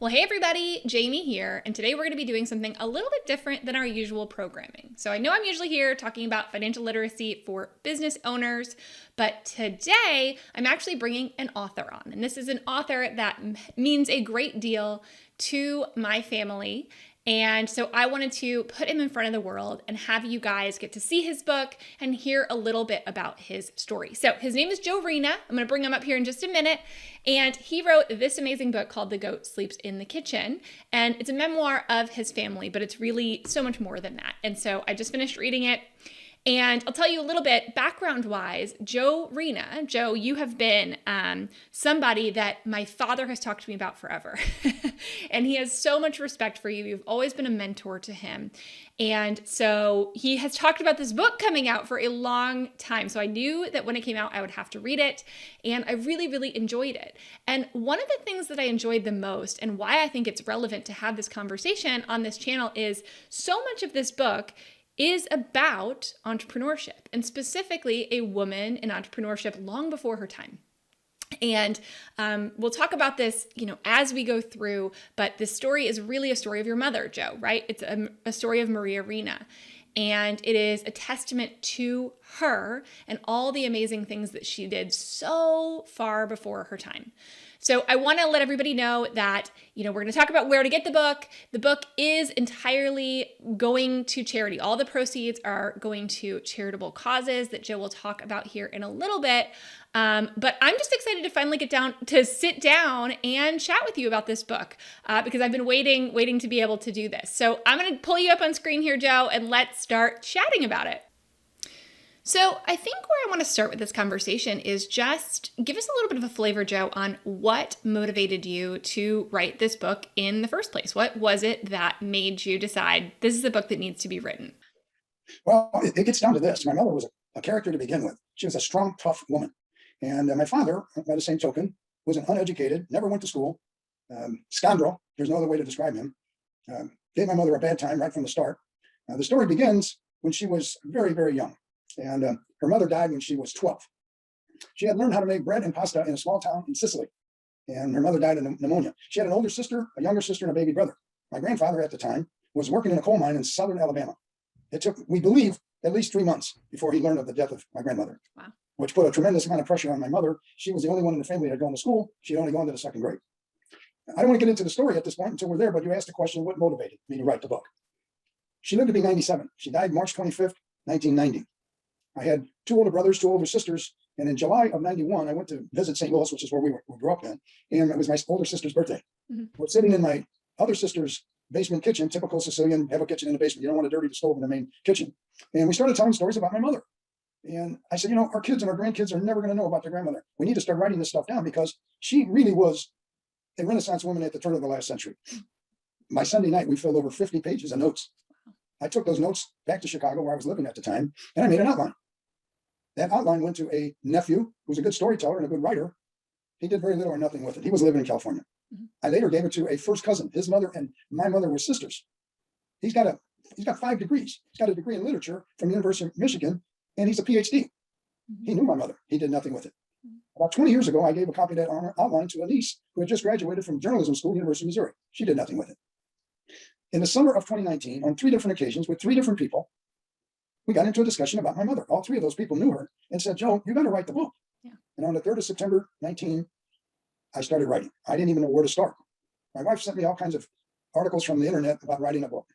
Well, hey everybody, Jamie here, and today we're going to be doing something a little bit different than our usual programming. So I know I'm usually here talking about financial literacy for business owners, but today I'm actually bringing an author on. And this is an author that means a great deal to my family. And so I wanted to put him in front of the world and have you guys get to see his book and hear a little bit about his story. So his name is Joe Reina. I'm going to bring him up here in just a minute. And he wrote this amazing book called The Goat Sleeps in the Kitchen. And it's a memoir of his family, but it's really so much more than that. And so I just finished reading it. And I'll tell you a little bit background-wise. Joe Reina, Joe, you have been somebody that my father has talked to me about forever. And he has so much respect for you. You've always been a mentor to him. And so he has talked about this book coming out for a long time. So I knew that when it came out, I would have to read it. And I really, really enjoyed it. And one of the things that I enjoyed the most and why I think it's relevant to have this conversation on this channel is so much of this book is about entrepreneurship, and specifically a woman in entrepreneurship long before her time. And we'll talk about this, as we go through, but this story is really a story of your mother, Joe, right? It's a story of Maria Reina. And it is a testament to her and all the amazing things that she did so far before her time. So I want to let everybody know that, we're going to talk about where to get the book. The book is entirely going to charity. All the proceeds are going to charitable causes that Joe will talk about here in a little bit. But I'm just excited to finally sit down and chat with you about this book because I've been waiting to be able to do this. So I'm going to pull you up on screen here, Joe, and let's start chatting about it. So I think where I want to start with this conversation is just give us a little bit of a flavor, Joe, on what motivated you to write this book in the first place. What was it that made you decide this is a book that needs to be written? Well, it gets down to this. My mother was a character to begin with. She was a strong, tough woman. And my father, by the same token, was an uneducated, never went to school, scoundrel. There's no other way to describe him. Gave my mother a bad time right from the start. The story begins when she was very, very young. And her mother died when she was 12. She had learned how to make bread and pasta in a small town in Sicily. And her mother died of pneumonia. She had an older sister, a younger sister, and a baby brother. My grandfather at the time was working in a coal mine in southern Alabama. It took, we believe, at least 3 months before he learned of the death of my grandmother. Wow. Which put a tremendous amount of pressure on my mother. She was the only one in the family that had gone to school. She had only gone to the second grade. I don't want to get into the story at this point until we're there, but you asked the question, what motivated me to write the book? She lived to be 97. She died March 25th, 1990. I had 2 older brothers, 2 older sisters, and in July of 91, I went to visit St. Louis, which is where we grew up in, and it was my older sister's birthday. Mm-hmm. We're sitting in my other sister's basement kitchen, typical Sicilian, have a kitchen in the basement. You don't want to dirty the stove in the main kitchen. And we started telling stories about my mother. And I said, our kids and our grandkids are never going to know about their grandmother. We need to start writing this stuff down because she really was a Renaissance woman at the turn of the last century. My Sunday night, we filled over 50 pages of notes. I took those notes back to Chicago where I was living at the time, and I made an outline. That outline went to a nephew who was a good storyteller and a good writer. He did very little or nothing with it. He was living in California. Mm-hmm. I later gave it to a first cousin. His mother and my mother were sisters. He's got 5 degrees. He's got a degree in literature from the University of Michigan, and he's a PhD. Mm-hmm. He knew my mother. He did nothing with it. Mm-hmm. About 20 years ago, I gave a copy of that outline to a niece who had just graduated from journalism school, University of Missouri. She did nothing with it. In the summer of 2019, on 3 different occasions with 3 different people, we got into a discussion about my mother. All 3 of those people knew her and said, Joe, you got to write the book. Yeah. And on the 3rd of September, 19, I started writing. I didn't even know where to start. My wife sent me all kinds of articles from the internet about writing a book.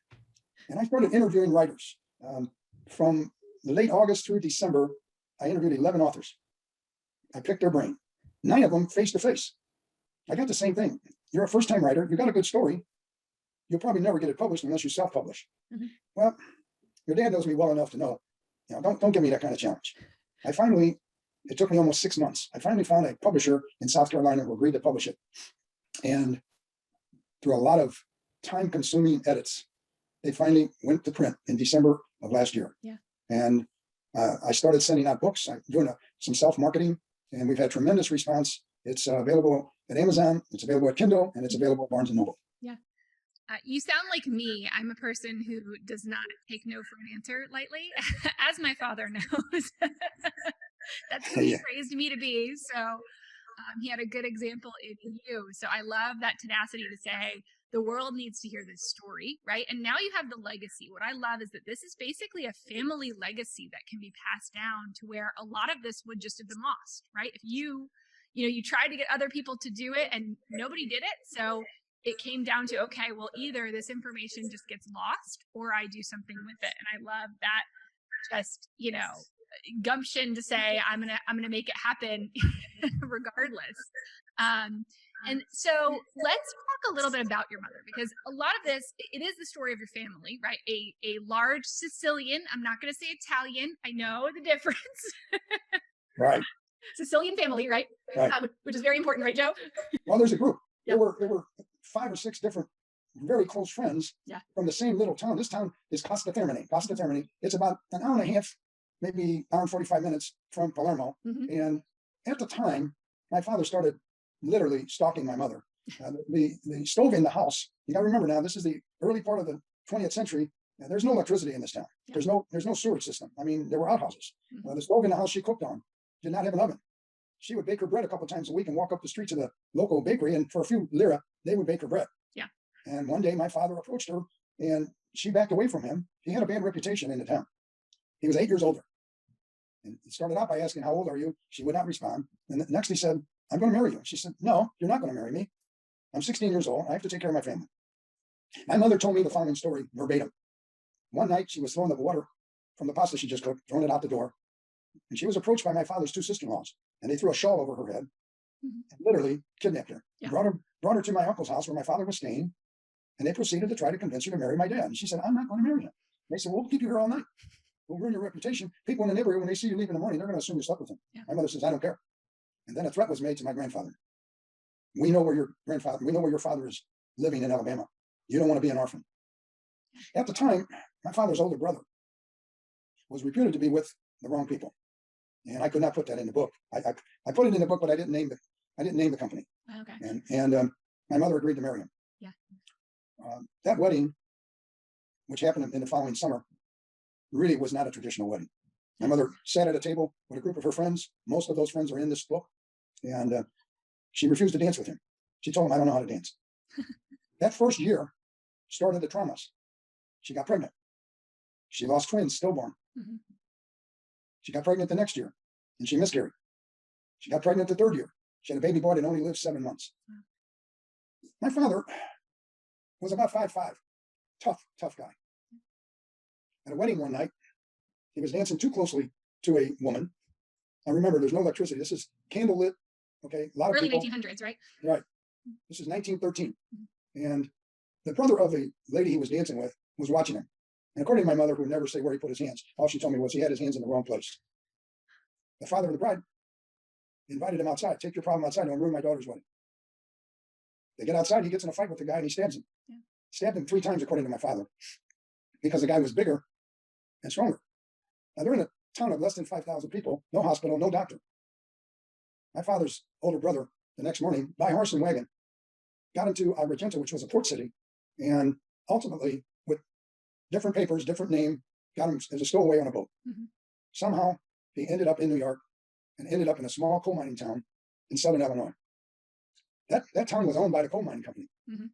And I started interviewing writers. From late August through December, I interviewed 11 authors. I picked their brain. 9 of them face to face. I got the same thing. You're a first-time writer. You got a good story. You'll probably never get it published unless you self-publish. Mm-hmm. Well, your dad knows me well enough to know, don't give me that kind of challenge. It took me almost 6 months. I finally found a publisher in South Carolina who agreed to publish it. And through a lot of time-consuming edits, they finally went to print in December of last year. Yeah. And I started sending out books. I'm doing some self-marketing, and we've had tremendous response. It's available at Amazon, it's available at Kindle, and it's available at Barnes & Noble. Yeah. You sound like me. I'm a person who does not take no for an answer lightly, as my father knows. That's who he raised me to be. So He had a good example in you. So I love that tenacity to say the world needs to hear this story, right? And now you have the legacy. What I love is that this is basically a family legacy that can be passed down to where a lot of this would just have been lost, right? If you tried to get other people to do it and nobody did it. So it came down to, okay, well, either this information just gets lost or I do something with it. And I love that just, gumption to say, I'm going to make it happen regardless. And so let's talk a little bit about your mother, because a lot of this, it is the story of your family, right? A large Sicilian, I'm not going to say Italian. I know the difference. Right. Sicilian family, right? Which is very important, right, Joe? Well, there's a group. Yep. There were 5 or 6 different very close friends from the same little town. This town is Costa Termini. It's about an hour and a half, maybe hour and 45 minutes from Palermo. Mm-hmm. And at the time, my father started literally stalking my mother. The stove in the house, you got to remember now, this is the early part of the 20th century. There's no electricity in this town. There's no sewage system. I mean, there were outhouses. Mm-hmm. The stove in the house she cooked on did not have an oven. She would bake her bread a couple of times a week and walk up the street to the local bakery, and for a few lira, they would bake her bread. Yeah. And one day my father approached her and she backed away from him. He had a bad reputation in the town. He was 8 years older. And he started out by asking, how old are you? She would not respond. And next he said, I'm going to marry you. She said, no, you're not going to marry me. I'm 16 years old. I have to take care of my family. My mother told me the following story verbatim. One night she was throwing the water from the pasta she just cooked, throwing it out the door. And she was approached by my father's 2 sister-in-laws. And they threw a shawl over her head and literally kidnapped her. Yeah. Brought her to my uncle's house where my father was staying. And they proceeded to try to convince her to marry my dad. And she said, I'm not going to marry him. They said, well, we'll keep you here all night. We'll ruin your reputation. People in the neighborhood, when they see you leave in the morning, they're going to assume you slept with him. Yeah. My mother says, I don't care. And then a threat was made to my grandfather. We know where your father is living in Alabama. You don't want to be an orphan. At the time, my father's older brother was reputed to be with the wrong people. And I could not put that in the book. I put it in the book, but I didn't name the company. Okay. And my mother agreed to marry him. Yeah. That wedding, which happened in the following summer, really was not a traditional wedding. My mother sat at a table with a group of her friends. Most of those friends are in this book. And she refused to dance with him. She told him, I don't know how to dance. That first year started the traumas. She got pregnant. She lost twins, stillborn. Mm-hmm. She got pregnant the next year, and she miscarried. She got pregnant the 3rd year. She had a baby boy that only lived 7 months. My father was about 5'5", tough guy. At a wedding one night, he was dancing too closely to a woman. I remember there's no electricity. This is candlelit. Okay, a lot of early people. 1900s, right? Right. This is 1913, and the brother of the lady he was dancing with was watching him. And according to my mother, who would never say where he put his hands, all she told me was he had his hands in the wrong place. The father of the bride invited him outside. Take your problem outside. Don't ruin my daughter's wedding. They get outside. He gets in a fight with the guy and he stabs him. Yeah. Stabbed him 3 times, according to my father, because the guy was bigger and stronger. Now, they're in a town of less than 5,000 people, no hospital, no doctor. My father's older brother, the next morning, by horse and wagon, got into Agrigento, which was a port city, and ultimately, with different papers, different name, got him as a stowaway on a boat. Mm-hmm. Somehow, he ended up in New York and ended up in a small coal mining town in southern Illinois. That town was owned by the coal mining company. Mm-hmm.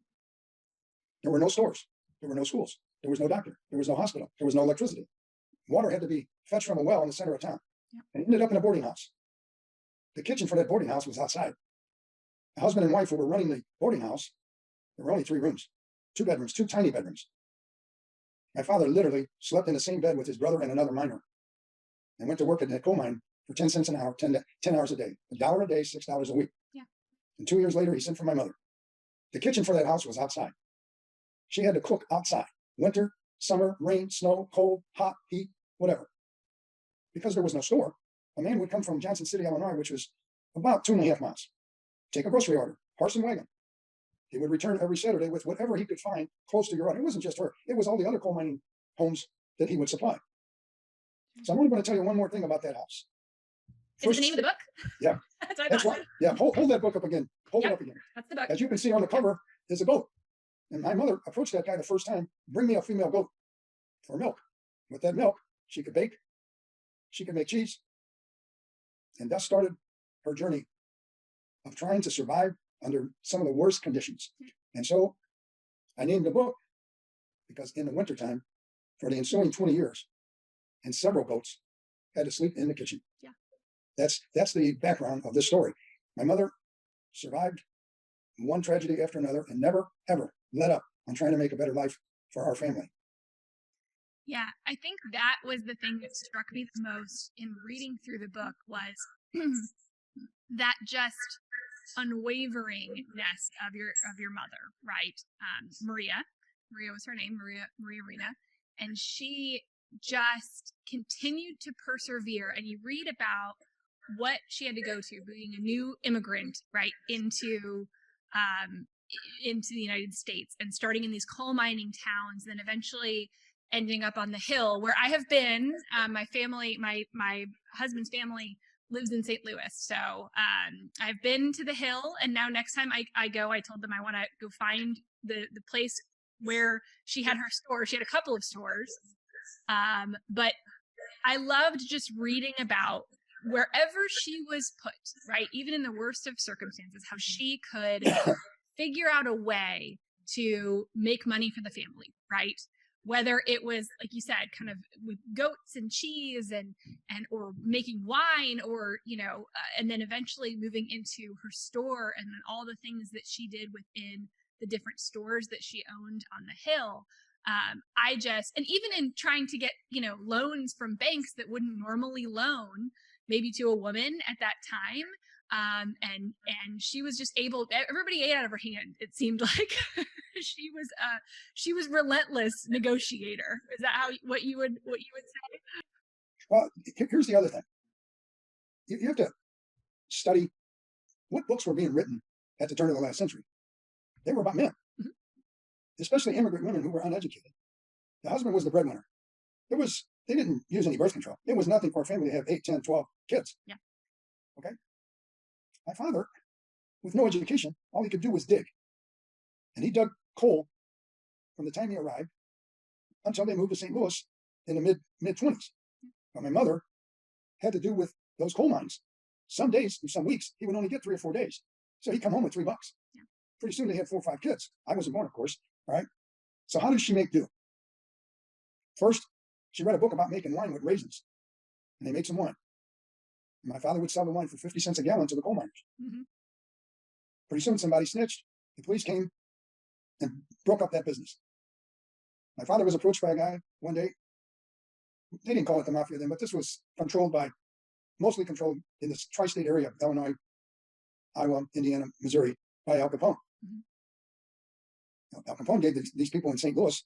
There were no stores. There were no schools. There was no doctor. There was no hospital. There was no electricity. Water had to be fetched from a well in the center of town. Yeah. And he ended up in a boarding house. The kitchen for that boarding house was outside. The husband and wife who were running the boarding house, there were only 3 rooms, 2 bedrooms, 2 tiny bedrooms. My father literally slept in the same bed with his brother and another miner and went to work at that coal mine for 10 cents an hour, 10 hours a day, $1 a day, $6 a week. Yeah. And 2 years later, he sent for my mother. The kitchen for that house was outside. She had to cook outside, winter, summer, rain, snow, cold, hot, heat, whatever. Because there was no store, a man would come from Johnson City, Illinois, which was about 2.5 miles, take a grocery order, horse and wagon. He would return every Saturday with whatever he could find close to your own. It wasn't just her. It was all the other coal mining homes that he would supply. So I'm only going to tell you one more thing about that house. Is the name of the book? Yeah. That's right. Yeah. Hold that book up again. Hold it up again. That's the book. As you can see on the cover is a goat. And my mother approached that guy the first time, bring me a female goat for milk. With that milk, she could bake, she could make cheese. And thus started her journey of trying to survive under some of the worst conditions. And so I named the book because in the wintertime, for the ensuing 20 years, and several goats had to sleep in the kitchen. Yeah. That's the background of this story. My mother survived one tragedy after another and never, ever let up on trying to make a better life for our family. Yeah, I think that was the thing that struck me the most in reading through the book was that just unwaveringness of your mother, right? Maria was her name, Maria Reina, and she just continued to persevere. And you read about what she had to go to, being a new immigrant, right, into the United States and starting in these coal mining towns, then eventually ending up on the Hill, where I have been. My family, my husband's family lives in St. Louis. So I've been to the Hill, and now next time I go, I told them I want to go find the place where she had her store. She had a couple of stores. But I loved just reading about wherever she was put, right? Even in the worst of circumstances, how she could figure out a way to make money for the family, right? Whether it was, like you said, kind of with goats and cheese and or making wine, or, and then eventually moving into her store, and then all the things that she did within the different stores that she owned on the Hill. And even in trying to get, loans from banks that wouldn't normally loan maybe to a woman at that time. And she was just able, everybody ate out of her hand. It seemed like she was relentless negotiator. Is that what you would say? Well, here's the other thing. You have to study what books were being written at the turn of the last century. They were about men, especially immigrant women who were uneducated. The husband was the breadwinner. They didn't use any birth control. It was nothing for a family to have 8, 10, 12 kids. Yeah. Okay. My father, with no education, all he could do was dig. And he dug coal from the time he arrived until they moved to St. Louis in the mid-20s. But my mother had to do with those coal mines. Some days, some weeks, he would only get 3 or 4 days. So he'd come home with $3. Yeah. Pretty soon they had 4 or 5 kids. I wasn't born, of course. All right. So how did she make do? First, she read a book about making wine with raisins. And they made some wine. And my father would sell the wine for 50 cents a gallon to the coal miners. Mm-hmm. Pretty soon somebody snitched. The police came and broke up that business. My father was approached by a guy one day. They didn't call it the mafia then, but this was mostly controlled in the tri-state area of Illinois, Iowa, Indiana, Missouri, by Al Capone. Mm-hmm. Al Capone gave these people in St. Louis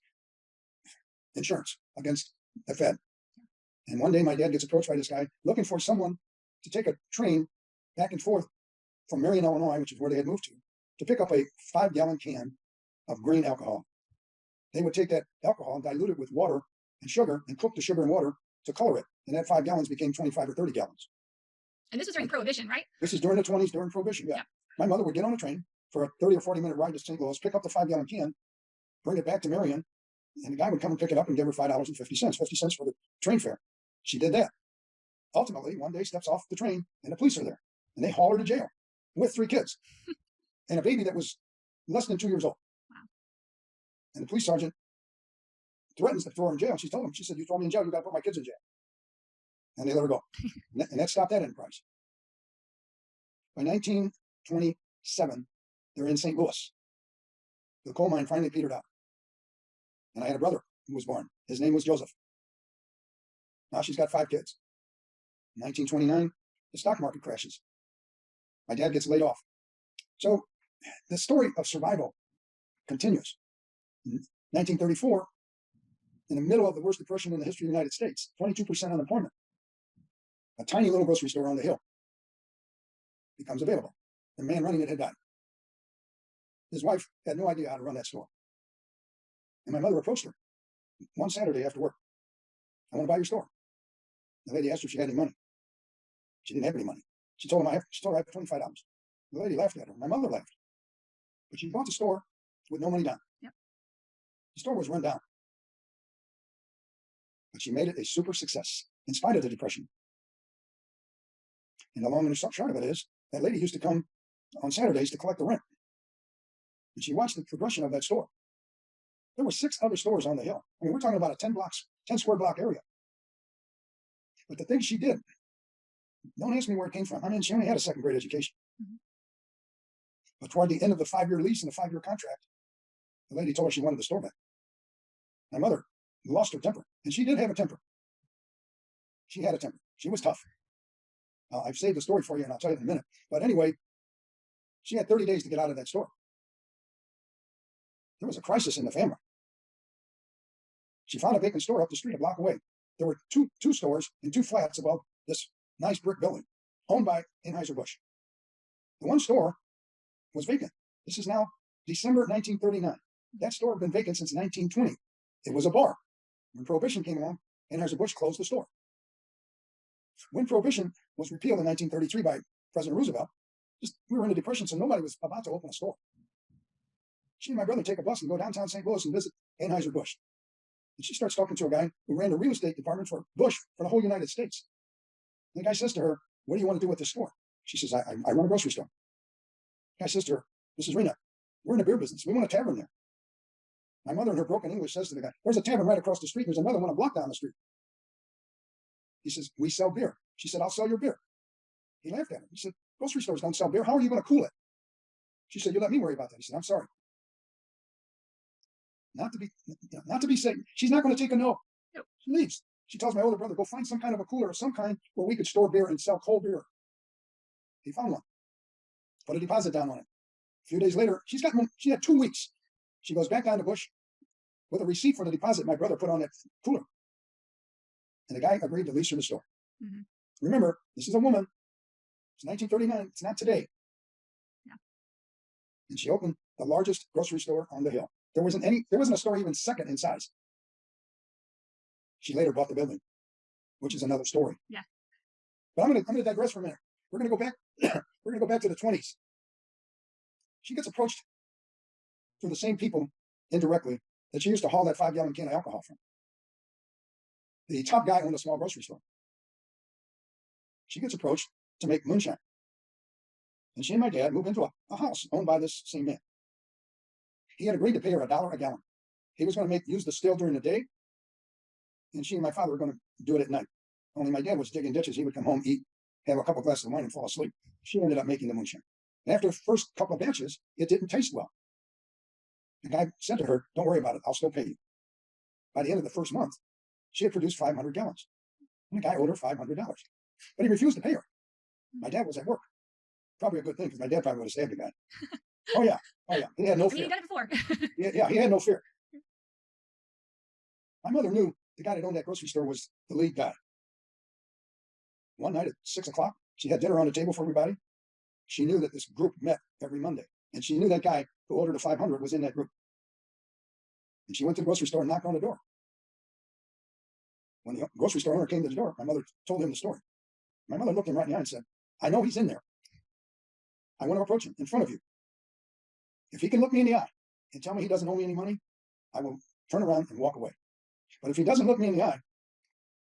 insurance against the Fed. And one day my dad gets approached by this guy looking for someone to take a train back and forth from Marion, Illinois, which is where they had moved to pick up a 5-gallon can of grain alcohol. They would take that alcohol and dilute it with water and sugar and cook the sugar and water to color it. And that 5 gallons became 25 or 30 gallons. And this was during Prohibition, right? This is during the 20s, during Prohibition, yeah. My mother would get on a train for a 30 or 40-minute ride to St. Louis, pick up the 5-gallon can, bring it back to Marion, and the guy would come and pick it up and give her $5.50, 50 cents for the train fare. She did that. Ultimately, one day steps off the train and the police are there. And they haul her to jail with 3 kids and a baby that was less than 2 years old. Wow. And the police sergeant threatens to throw her in jail. She said, you throw me in jail, you got to put my kids in jail. And they let her go. And that stopped that enterprise. By 1927, they're in St. Louis. The coal mine finally petered out. And I had a brother who was born. His name was Joseph. Now she's got 5 kids. In 1929, the stock market crashes. My dad gets laid off. So the story of survival continues. In 1934, in the middle of the worst depression in the history of the United States, 22% unemployment, a tiny little grocery store on the Hill becomes available. The man running it had died. His wife had no idea how to run that store. And my mother approached her one Saturday after work. I want to buy your store. The lady asked her if she had any money. She didn't have any money. She told him I have $25. The lady laughed at her. My mother laughed. But she bought the store with no money down. Yep. The store was run down. But she made it a super success in spite of the depression. And the long and the short of it is, that lady used to come on Saturdays to collect the rent. And she watched the progression of that store. There were 6 other stores on the hill. I mean, we're talking about a 10 square block area. But the thing she did, don't ask me where it came from. I mean, she only had a second grade education. Mm-hmm. But toward the end of the 5-year lease and the 5-year contract, the lady told her she wanted the store back. My mother lost her temper, and she did have a temper. She had a temper. She was tough. I've saved the story for you, and I'll tell you in a minute. But anyway, she had 30 days to get out of that store. There was a crisis in the family. She found a vacant store up the street, a block away. There were two stores and 2 flats above this nice brick building owned by Anheuser-Busch. The one store was vacant. This is now December 1939. That store had been vacant since 1920. It was a bar. When Prohibition came along, Anheuser-Busch closed the store. When Prohibition was repealed in 1933 by President Roosevelt, we were in a depression, so nobody was about to open a store. She and my brother take a bus and go downtown St. Louis and visit Anheuser-Busch. And she starts talking to a guy who ran the real estate department for Bush for the whole United States. And the guy says to her, "What do you want to do with this store?" She says, I run a grocery store. The guy says to her, "Mrs. Reina, we're in the beer business. We want a tavern there." My mother in her broken English says to the guy, "There's a tavern right across the street. There's another one a block down the street." He says, "We sell beer." She said, "I'll sell your beer." He laughed at her. He said, "Grocery stores don't sell beer. How are you going to cool it?" She said, "You let me worry about that." He said, "I'm sorry." Not to be safe. She's not going to take a no. Nope. She leaves. She tells my older brother, "Go find some kind of a cooler of some kind where we could store beer and sell cold beer." He found one. Put a deposit down on it. A few days later, she had 2 weeks. She goes back down to Bush with a receipt for the deposit my brother put on that cooler. And the guy agreed to lease her the store. Mm-hmm. Remember, this is a woman. It's 1939. It's not today. Yeah. And she opened the largest grocery store on the hill. There wasn't a store even second in size. She later bought the building, which is another story. Yeah. But I'm gonna digress for a minute. We're gonna go back. We're gonna go back to the 20s. She gets approached through the same people indirectly that she used to haul that 5-gallon can of alcohol from. The top guy owned a small grocery store. She gets approached to make moonshine. And she and my dad move into a house owned by this same man. He had agreed to pay her $1 a gallon. He was going to use the still during the day, and she and my father were going to do it at night. Only my dad was digging ditches. He would come home, eat, have a couple glasses of wine, and fall asleep. She ended up making the moonshine. And after the first couple of batches, it didn't taste well. The guy said to her, "Don't worry about it. I'll still pay you." By the end of the first month, she had produced 500 gallons. And the guy owed her $500. But he refused to pay her. My dad was at work. Probably a good thing, because my dad probably would have stabbed the guy. Oh, yeah. He had no fear. He done it before. He had no fear. My mother knew the guy that owned that grocery store was the lead guy. One night at 6 o'clock, she had dinner on the table for everybody. She knew that this group met every Monday. And she knew that guy who ordered the 500 was in that group. And she went to the grocery store and knocked on the door. When the grocery store owner came to the door, my mother told him the story. My mother looked him right in the eye and said, "I know he's in there. I want to approach him in front of you. If he can look me in the eye and tell me he doesn't owe me any money, I will turn around and walk away. But if he doesn't look me in the eye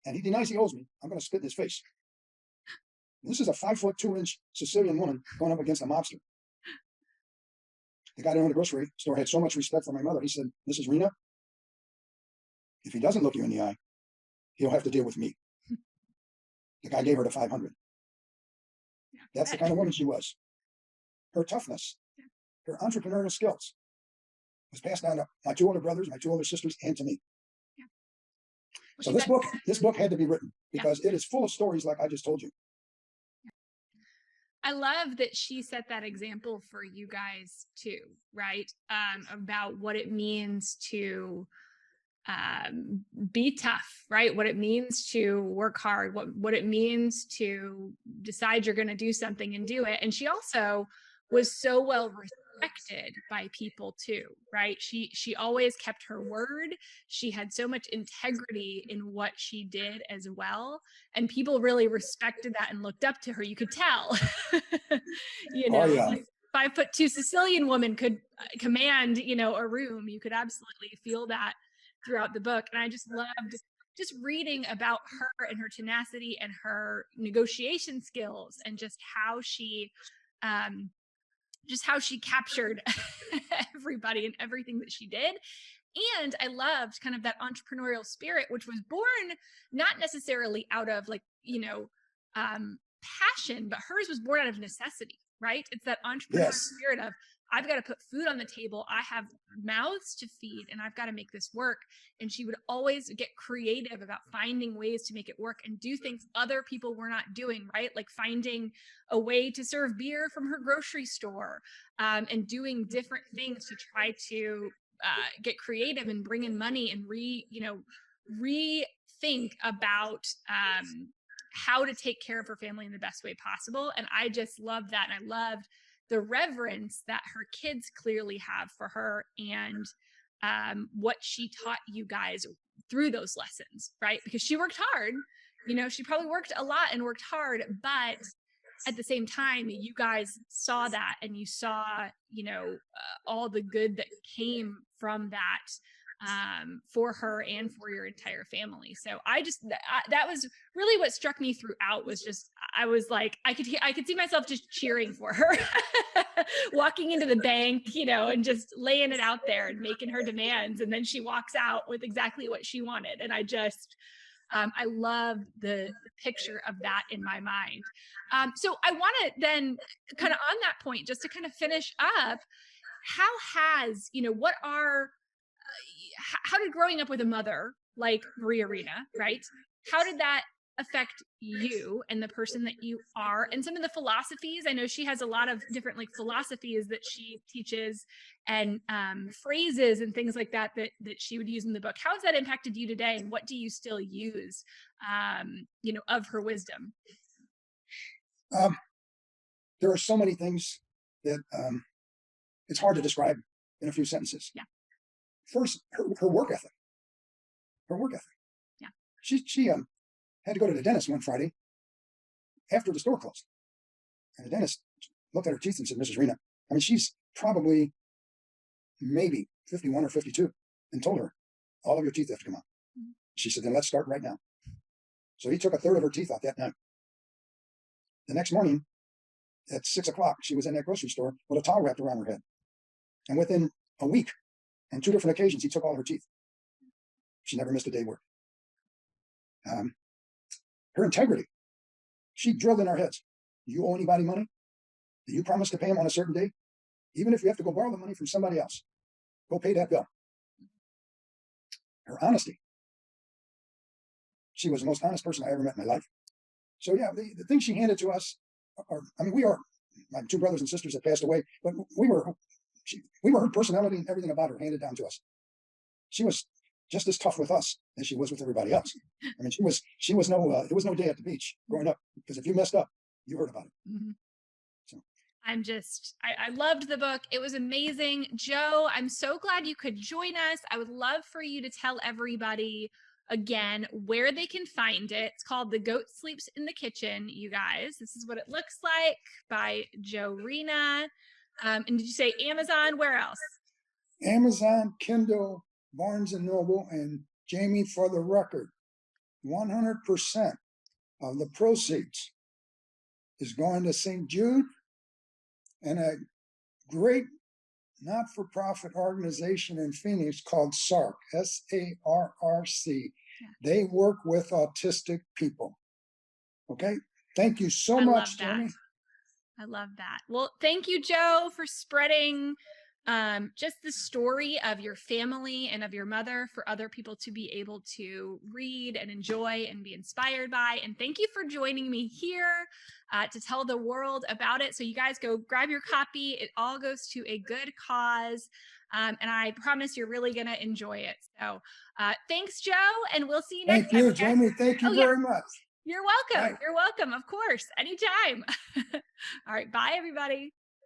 and he denies he owes me, I'm going to spit in his face." And this is a 5'2" Sicilian woman going up against a mobster. The guy that owned the grocery store had so much respect for my mother. He said, "Mrs. Reina, if he doesn't look you in the eye, he'll have to deal with me." The guy gave her the 500. That's the kind of woman she was. Her toughness, her entrepreneurial skills was passed down to my 2 older brothers, my 2 older sisters, and to me. Yeah. So this book had to be written because it is full of stories like I just told you. I love that she set that example for you guys too, right? About what it means to be tough, right? What it means to work hard, what it means to decide you're going to do something and do it. And she also was so well respected by people too, right? She always kept her word. She had so much integrity in what she did as well. And people really respected that and looked up to her. You could tell, like 5'2" Sicilian woman could command, a room. You could absolutely feel that throughout the book. And I just loved just reading about her and her tenacity and her negotiation skills and just how she just how she captured everybody and everything that she did. And I loved kind of that entrepreneurial spirit, which was born not necessarily out of like, passion, but hers was born out of necessity, right? It's that entrepreneurial Yes. spirit of, I've got to put food on the table. I have mouths to feed and I've got to make this work. And she would always get creative about finding ways to make it work and do things other people were not doing, right? Like finding a way to serve beer from her grocery store, and doing different things to try to get creative and bring in money and rethink about how to take care of her family in the best way possible. And I just loved that. And I loved the reverence that her kids clearly have for her, and what she taught you guys through those lessons, right? Because she worked hard, she probably worked a lot and worked hard, but at the same time, you guys saw that and you saw, all the good that came from that, for her and for your entire family. So that was really what struck me throughout, was just, I was like, I could see myself just cheering for her, walking into the bank, and just laying it out there and making her demands. And then she walks out with exactly what she wanted. And I love the picture of that in my mind. So I want to then kind of on that point, just to kind of finish up, how did growing up with a mother like Maria Reina, right? How did that affect you and the person that you are, and some of the philosophies? I know she has a lot of different like philosophies that she teaches, and phrases and things like that she would use in the book. How has that impacted you today, and what do you still use, of her wisdom? There are so many things that it's hard to describe in a few sentences. Yeah. First, her work ethic. Her work ethic. Yeah. She had to go to the dentist one Friday after the store closed. And the dentist looked at her teeth and said, "Mrs. Reina," I mean, she's probably maybe 51 or 52, and told her, "All of your teeth have to come out." Mm-hmm. She said, "Then let's start right now." So he took a third of her teeth out that night. The next morning at 6 o'clock, she was in that grocery store with a towel wrapped around her head. And within a week, on 2 different occasions, he took all her teeth. She never missed a day work. Her integrity. She drilled in our heads. You owe anybody money? Do you promise to pay them on a certain day? Even if you have to go borrow the money from somebody else, go pay that bill. Her honesty. She was the most honest person I ever met in my life. So yeah, the things she handed to us are, my 2 brothers and sisters that passed away, but we were her personality and everything about her handed down to us. She was just as tough with us as she was with everybody else. I mean, there was no day at the beach growing up, because if you messed up, you heard about it. Mm-hmm. So I loved the book. It was amazing. Joe, I'm so glad you could join us. I would love for you to tell everybody again where they can find it. It's called The Goat Sleeps in the Kitchen, you guys. This is what it looks like, by Joe Reina. And did you say Amazon? Where else? Amazon, Kindle, Barnes and Noble, and Jamie, for the record, 100% of the proceeds is going to St. Jude and a great not-for-profit organization in Phoenix called SARC, SARRC. Yeah. They work with autistic people. Okay? Thank you so much, Jamie. I love that. Well, thank you, Joe, for spreading just the story of your family and of your mother for other people to be able to read and enjoy and be inspired by. And thank you for joining me here to tell the world about it. So you guys go grab your copy. It all goes to a good cause. And I promise you're really going to enjoy it. So thanks, Joe. And we'll see you next time. Thank you, Jamie. Thank you very much. You're welcome. Bye. You're welcome. Of course. Anytime. All right. Bye, everybody.